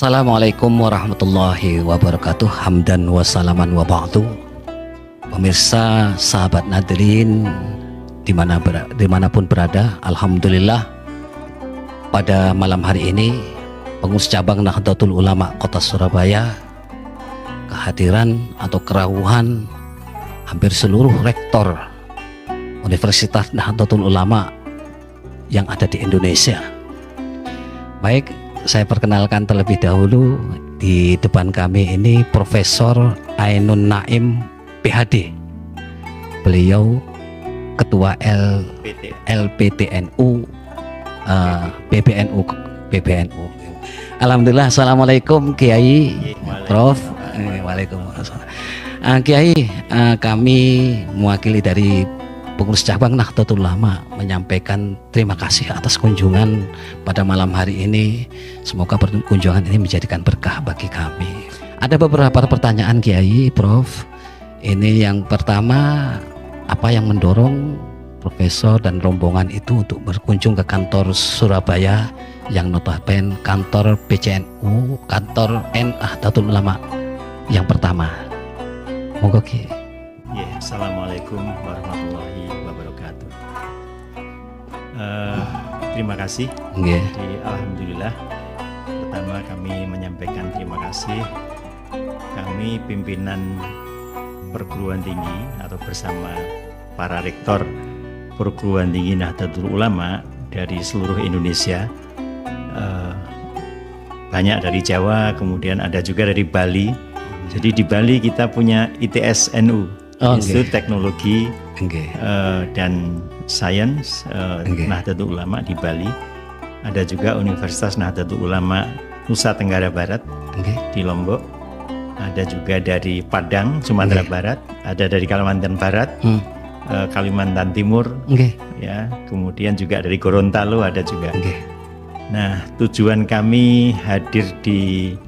Assalamualaikum warahmatullahi wabarakatuh. Hamdan wa salaman wa ba'du. Pemirsa, sahabat Nadirin dimanapun berada, alhamdulillah pada malam hari ini pengurus cabang Nahdlatul Ulama Kota Surabaya kehadiran atau kerawuhan hampir seluruh rektor Universitas Nahdlatul Ulama yang ada di Indonesia. Baik, saya perkenalkan terlebih dahulu, di depan kami ini Profesor Ainun Naim PhD. Beliau Ketua LPTNU PBNU. Alhamdulillah. Assalamualaikum Kiai. Prof. Waalaikumsalam. Kiai, kami mewakili dari pengurus cabang Nahdlatul Ulama menyampaikan terima kasih atas kunjungan pada malam hari ini. Semoga kunjungan ini menjadikan berkah bagi kami. Ada beberapa pertanyaan Kiai, Prof. Ini yang pertama, apa yang mendorong Profesor dan rombongan itu untuk berkunjung ke kantor Surabaya yang notabene kantor PCNU, kantor Nahdlatul Ulama yang pertama? Monggo Kiai. Ya, Assalamualaikum warahmatullahi wabarakatuh. Terima kasih. Jadi, alhamdulillah, pertama kami menyampaikan terima kasih. Kami pimpinan perguruan tinggi atau bersama para rektor perguruan tinggi Nahdlatul Ulama dari seluruh Indonesia, banyak dari Jawa, kemudian ada juga dari Bali. Jadi di Bali kita punya ITS-NU, Institut Teknologi dan Sains Nahdlatul Ulama di Bali. Ada juga Universitas Nahdlatul Ulama Nusa Tenggara Barat di Lombok. Ada juga dari Padang, Sumatera Barat. Ada dari Kalimantan Barat, Kalimantan Timur. Ya, kemudian juga dari Gorontalo ada juga. Nah, tujuan kami hadir di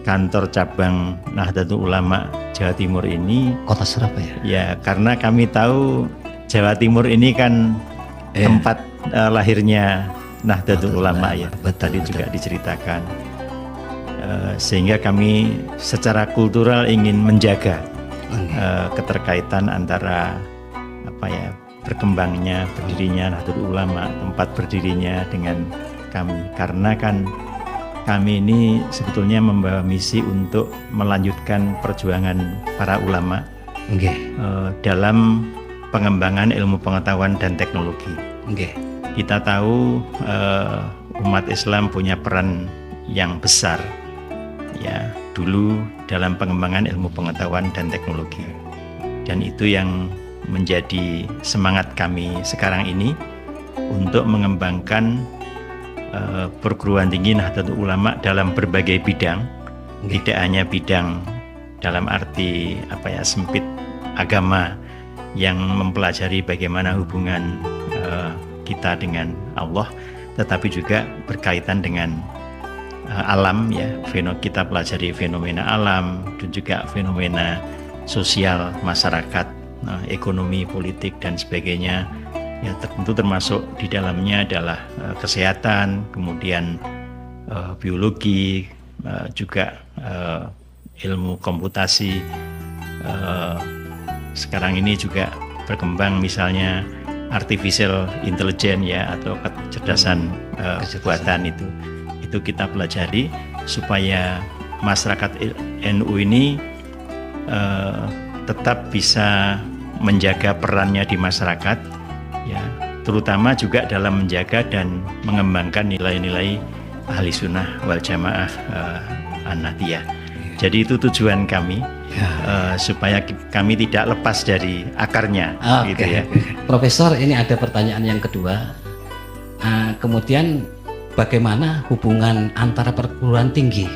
kantor cabang Nahdlatul Ulama Jawa Timur ini, Kota Surabaya. Ya, karena kami tahu Jawa Timur ini kan tempat lahirnya Nahdlatul Ulama ya. Tadi juga diceritakan. Sehingga kami secara kultural ingin menjaga keterkaitan antara berkembangnya, berdirinya Nahdlatul Ulama, tempat berdirinya dengan kami. Karena kan kami ini sebetulnya membawa misi untuk melanjutkan perjuangan para ulama dalam pengembangan ilmu pengetahuan dan teknologi. Kita tahu umat Islam punya peran yang besar ya dulu dalam pengembangan ilmu pengetahuan dan teknologi, dan itu yang menjadi semangat kami sekarang ini untuk mengembangkan perguruan tinggi Nahdlatul Ulama dalam berbagai bidang, tidak hanya bidang dalam arti sempit agama yang mempelajari bagaimana hubungan kita dengan Allah, tetapi juga berkaitan dengan alam ya. Kita pelajari fenomena alam dan juga fenomena sosial masyarakat, ekonomi, politik dan sebagainya. Ya, tentu termasuk di dalamnya adalah kesehatan, kemudian biologi, juga ilmu komputasi. Sekarang ini juga berkembang misalnya artificial intelligence ya, atau kecerdasan buatan itu kita pelajari supaya masyarakat NU ini tetap bisa menjaga perannya di masyarakat ya, terutama juga dalam menjaga dan mengembangkan nilai-nilai ahli sunnah wal jamaah an-nahdliyah. Jadi itu tujuan kami supaya kami tidak lepas dari akarnya. Gitu ya. Profesor, ini ada pertanyaan yang kedua. Kemudian bagaimana hubungan antara perguruan tinggi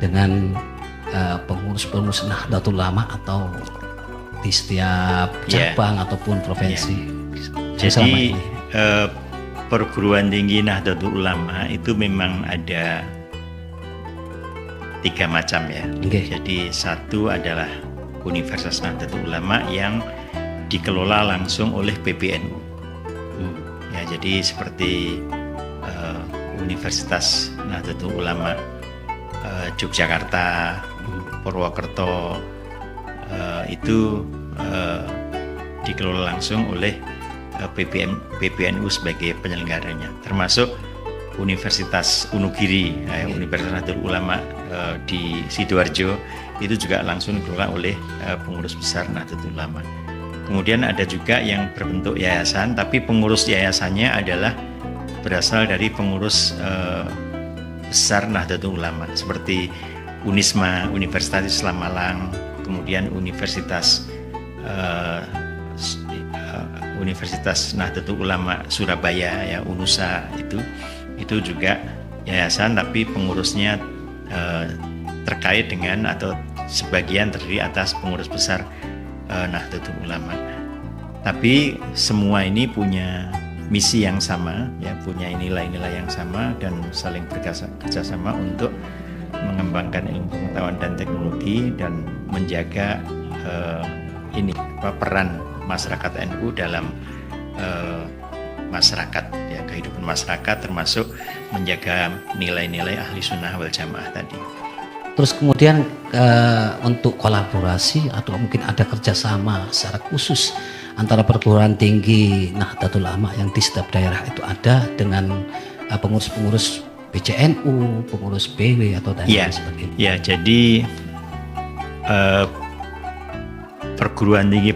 dengan pengurus-pengurus Nahdlatul Ulama atau di setiap cabang ataupun provinsi? Jadi perguruan tinggi Nahdlatul Ulama itu memang ada 3 macam ya. Jadi satu adalah Universitas Nahdlatul Ulama yang dikelola langsung oleh PBNU. Ya, jadi seperti Universitas Nahdlatul Ulama Yogyakarta, Purwokerto, itu dikelola langsung oleh PBNU sebagai penyelenggaranya, termasuk Universitas Wonogiri, Universitas Nahdlatul Ulama di Sidoarjo, itu juga langsung dikelola oleh pengurus besar Nahdlatul Ulama. Kemudian ada juga yang berbentuk yayasan, tapi pengurus yayasannya adalah berasal dari pengurus besar Nahdlatul Ulama, seperti Unisma, Universitas Islam Malang, kemudian Universitas Nahdlatul Ulama Surabaya, ya, UNUSA, itu juga yayasan, tapi pengurusnya terkait dengan atau sebagian terdiri atas pengurus besar Nahdlatul Ulama. Tapi semua ini punya misi yang sama, ya, punya nilai-nilai yang sama dan saling bekerjasama untuk mengembangkan ilmu pengetahuan dan teknologi dan menjaga peran masyarakat NU dalam masyarakat, ya, kehidupan masyarakat, termasuk menjaga nilai-nilai ahli sunnah wal jamaah tadi. Terus kemudian untuk kolaborasi atau mungkin ada kerjasama secara khusus antara perguruan tinggi Nahdlatul Ulama yang di setiap daerah itu ada dengan pengurus-pengurus PCNU, pengurus BW atau dan sebagainya. Ya, jadi perguruan tinggi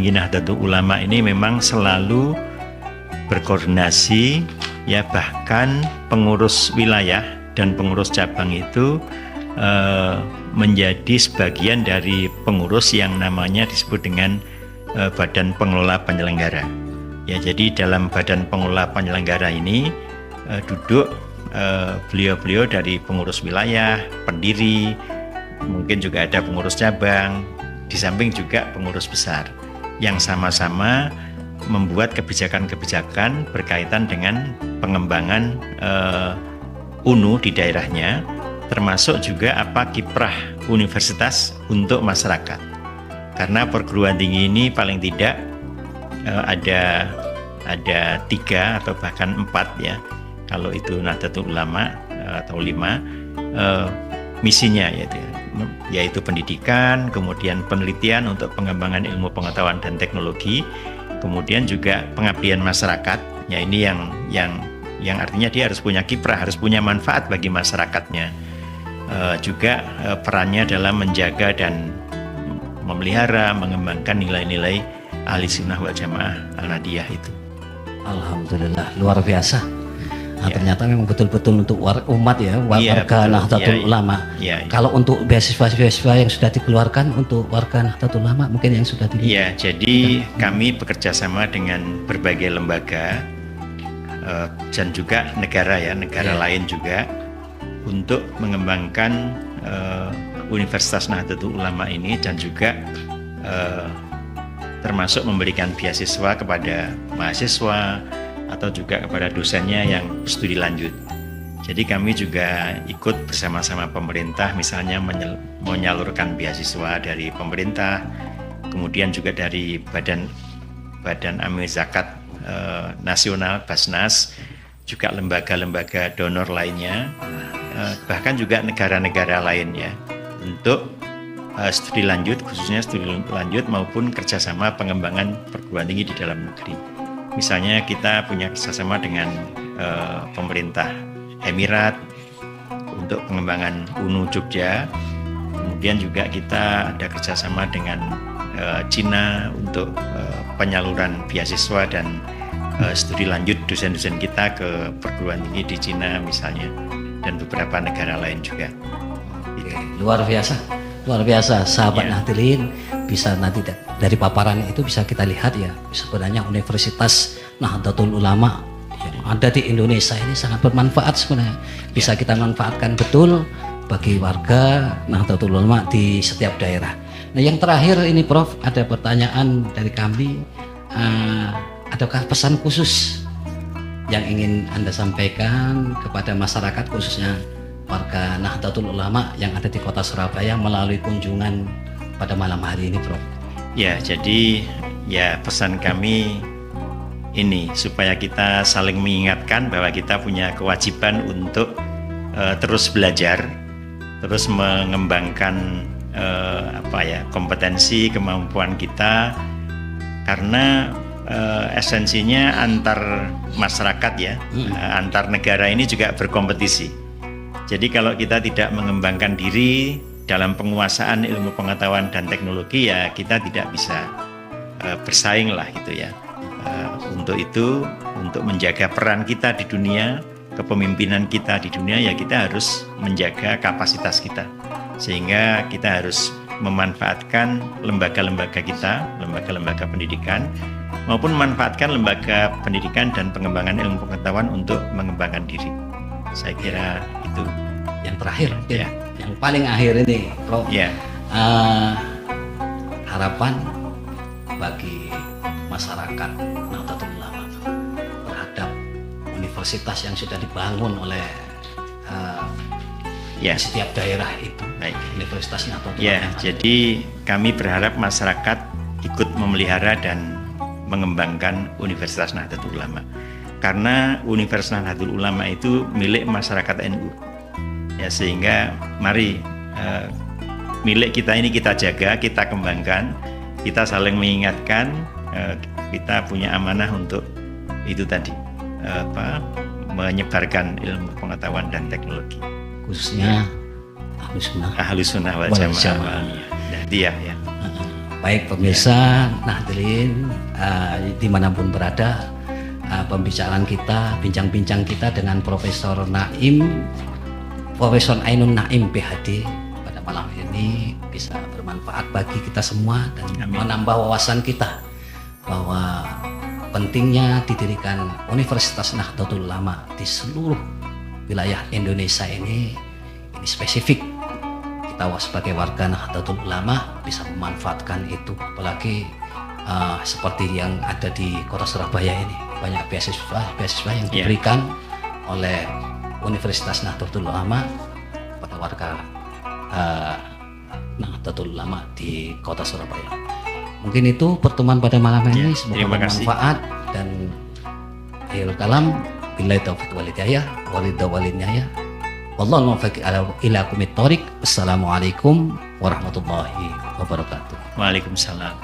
Nahdlatul Ulama ini memang selalu berkoordinasi, ya, bahkan pengurus wilayah dan pengurus cabang itu menjadi sebagian dari pengurus yang namanya disebut dengan Badan Pengelola Penyelenggara. Ya, jadi dalam Badan Pengelola Penyelenggara ini duduk beliau-beliau dari pengurus wilayah, pendiri, mungkin juga ada pengurus cabang, di samping juga pengurus besar yang sama-sama membuat kebijakan-kebijakan berkaitan dengan pengembangan UNU di daerahnya, termasuk juga apa kiprah universitas untuk masyarakat. Karena perguruan tinggi ini paling tidak ada 3 atau bahkan 4, ya, kalau itu Nahdlatul Ulama, atau 5 misinya, yaitu pendidikan, kemudian penelitian untuk pengembangan ilmu pengetahuan dan teknologi, kemudian juga pengabdian masyarakat. Ya, ini yang artinya dia harus punya kiprah, harus punya manfaat bagi masyarakatnya. Juga perannya dalam menjaga dan memelihara, mengembangkan nilai-nilai ahli sunnah wal jamaah al-nadiyah itu. Alhamdulillah, luar biasa. Nah, ternyata memang betul-betul untuk umat, ya, warga Nahdlatul Ulama. Kalau untuk beasiswa-beasiswa yang sudah dikeluarkan untuk warga Nahdlatul Ulama mungkin yang sudah dilihat. Ya, jadi kami bekerja sama dengan berbagai lembaga dan juga negara lain juga untuk mengembangkan Universitas Nahdlatul Ulama ini, dan juga termasuk memberikan beasiswa kepada mahasiswa atau juga kepada dosennya yang studi lanjut. Jadi kami juga ikut bersama-sama pemerintah, misalnya menyalurkan beasiswa dari pemerintah, kemudian juga dari Badan Amil Zakat Nasional Basnas, juga lembaga-lembaga donor lainnya, bahkan juga negara-negara lain, ya, untuk studi lanjut, khususnya studi lanjut maupun kerjasama pengembangan perguruan tinggi di dalam negeri. Misalnya kita punya kerjasama dengan pemerintah Emirat untuk pengembangan UNU Jogja, kemudian juga kita ada kerjasama dengan Cina untuk penyaluran beasiswa dan studi lanjut dosen-dosen kita ke perguruan tinggi di Cina misalnya, dan beberapa negara lain juga. Luar biasa, sahabat Nahdlin. Bisa nanti dari paparan itu bisa kita lihat, ya, sebenarnya Universitas Nahdlatul Ulama yang ada di Indonesia ini sangat bermanfaat sebenarnya. Bisa kita manfaatkan betul bagi warga Nahdlatul Ulama di setiap daerah. Nah, yang terakhir ini, Prof, ada pertanyaan dari kami. Adakah pesan khusus yang ingin Anda sampaikan kepada masyarakat, khususnya warga Nahdlatul Ulama yang ada di kota Surabaya melalui kunjungan pada malam hari ini, Prof? Ya, jadi ya pesan kami ini supaya kita saling mengingatkan bahwa kita punya kewajiban untuk terus belajar, terus mengembangkan kompetensi, kemampuan kita, karena esensinya antar masyarakat ya, antar negara ini juga berkompetisi. Jadi kalau kita tidak mengembangkan diri dalam penguasaan ilmu pengetahuan dan teknologi, ya kita tidak bisa bersaing lah gitu ya. Untuk itu, untuk menjaga peran kita di dunia, kepemimpinan kita di dunia, ya kita harus menjaga kapasitas kita, sehingga kita harus memanfaatkan lembaga-lembaga kita, lembaga-lembaga pendidikan, maupun memanfaatkan lembaga pendidikan dan pengembangan ilmu pengetahuan untuk mengembangkan diri. Saya kira itu. Yang terakhir, ya. Yang paling akhir ini, Prof. Ya. Harapan bagi masyarakat Nahdlatul Ulama terhadap universitas yang sudah dibangun oleh setiap daerah itu. Baik. Universitas Nahdlatul Ulama. Ya, jadi kami berharap masyarakat ikut memelihara dan mengembangkan Universitas Nahdlatul Ulama. Karena Universitas Nahdlatul Ulama itu milik masyarakat NU. Ya, sehingga mari milik kita ini kita jaga, kita kembangkan, kita saling mengingatkan, kita punya amanah untuk itu tadi, menyebarkan ilmu pengetahuan dan teknologi. Khususnya Ahlus Sunnah wal Jamaah. Ya. Baik pemirsa Nahdlin, dimanapun berada, pembicaraan kita, bincang-bincang kita dengan Profesor Ainun Naim PhD pada malam ini bisa bermanfaat bagi kita semua dan menambah wawasan kita bahwa pentingnya didirikan Universitas Nahdlatul Ulama di seluruh wilayah Indonesia ini spesifik. Kita sebagai warga Nahdlatul Ulama bisa memanfaatkan itu, apalagi seperti yang ada di Kota Surabaya ini, banyak beasiswa yang diberikan oleh Universitas Nahdlatul Ulama pada warga Nahdlatul Ulama di Kota Surabaya. Mungkin itu pertemuan pada malam ini, semoga bermanfaat dan akhirul kalam billahi taufiq wal hidayah walidha walidayah. Wallahu muwaffiq ila aqwamit thoriq. Assalamualaikum warahmatullahi wabarakatuh. Waalaikumsalam.